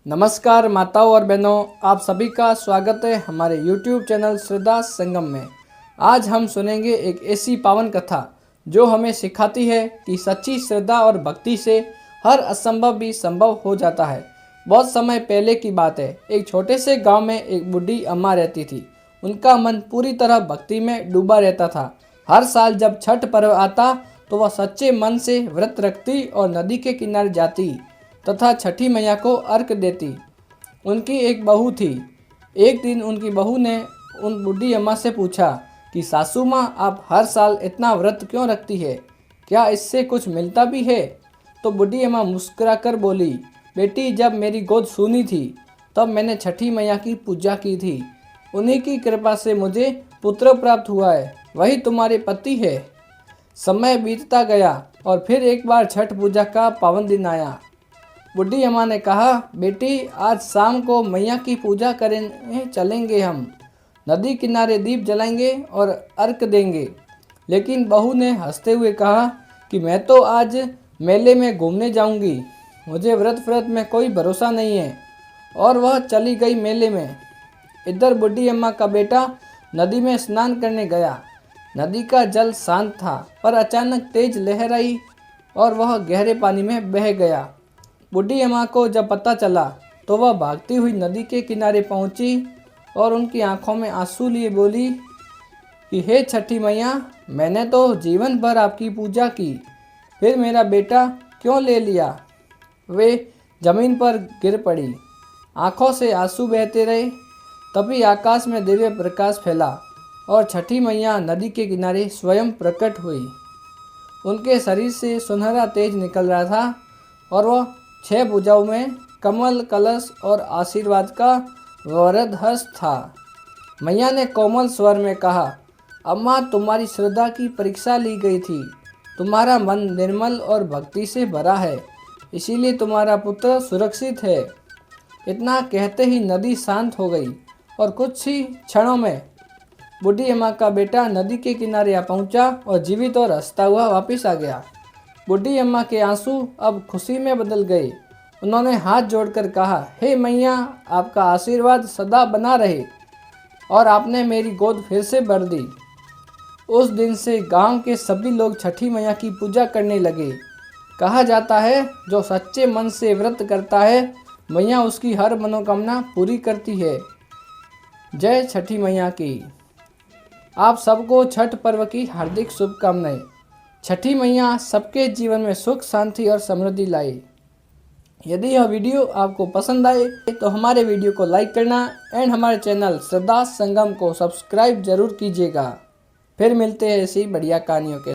नमस्कार माताओं और बहनों, आप सभी का स्वागत है हमारे YouTube चैनल श्रद्धा संगम में। आज हम सुनेंगे एक ऐसी पावन कथा जो हमें सिखाती है कि सच्ची श्रद्धा और भक्ति से हर असंभव भी संभव हो जाता है। बहुत समय पहले की बात है, एक छोटे से गांव में एक बूढ़ी अम्मा रहती थी। उनका मन पूरी तरह भक्ति में डूबा रहता था। हर साल जब छठ पर्व आता तो वह सच्चे मन से व्रत रखती और नदी के किनारे जाती तथा छठी मैया को अर्घ देती। उनकी एक बहू थी। एक दिन उनकी बहू ने उन बूढ़ी अम्मा से पूछा कि सासू माँ, आप हर साल इतना व्रत क्यों रखती है? क्या इससे कुछ मिलता भी है? तो बूढ़ी अम्मा मुस्कुराकर बोली, बेटी, जब मेरी गोद सूनी थी तब मैंने छठी मैया की पूजा की थी। उन्हीं की कृपा से मुझे पुत्र प्राप्त हुआ है, वही तुम्हारे पति है। समय बीतता गया और फिर एक बार छठ पूजा का पावन दिन आया। बूढ़ी अम्मा ने कहा, बेटी, आज शाम को मैया की पूजा करने चलेंगे। हम नदी किनारे दीप जलाएंगे और अर्घ देंगे। लेकिन बहू ने हंसते हुए कहा कि मैं तो आज मेले में घूमने जाऊंगी, मुझे व्रत में कोई भरोसा नहीं है। और वह चली गई मेले में। इधर बूढ़ी अम्मा का बेटा नदी में स्नान करने गया। नदी का जल शांत था, पर अचानक तेज लहर आई और वह गहरे पानी में बह गया। बूढ़ी अम्मा को जब पता चला तो वह भागती हुई नदी के किनारे पहुंची और उनकी आंखों में आंसू लिए बोली कि हे छठी मैया, मैंने तो जीवन भर आपकी पूजा की, फिर मेरा बेटा क्यों ले लिया? वे जमीन पर गिर पड़ी, आंखों से आंसू बहते रहे। तभी आकाश में दिव्य प्रकाश फैला और छठी मैया नदी के किनारे स्वयं प्रकट हुई। उनके शरीर से सुनहरा तेज निकल रहा था और वह 6 भुजाओं में कमल, कलश और आशीर्वाद का वरद हस्त था। मैया ने कोमल स्वर में कहा, अम्मा, तुम्हारी श्रद्धा की परीक्षा ली गई थी। तुम्हारा मन निर्मल और भक्ति से भरा है, इसीलिए तुम्हारा पुत्र सुरक्षित है। इतना कहते ही नदी शांत हो गई और कुछ ही क्षणों में बूढ़ी अम्मा का बेटा नदी के किनारे आ पहुंचा और जीवित और हंसता हुआ वापस आ गया। बूढ़ी अम्मा के आंसू अब खुशी में बदल गए। उन्होंने हाथ जोड़कर कहा, हे मैया, आपका आशीर्वाद सदा बना रहे और आपने मेरी गोद फिर से भर दी। उस दिन से गांव के सभी लोग छठी मैया की पूजा करने लगे। कहा जाता है, जो सच्चे मन से व्रत करता है, मैया उसकी हर मनोकामना पूरी करती है। जय छठी मैया की। आप सबको छठ पर्व की हार्दिक शुभकामनाएं। छठी मैया सबके जीवन में सुख, शांति और समृद्धि लाए। यदि यह वीडियो आपको पसंद आए तो हमारे वीडियो को लाइक करना एंड हमारे चैनल श्रद्धा संगम को सब्सक्राइब जरूर कीजिएगा। फिर मिलते हैं ऐसी बढ़िया कहानियों के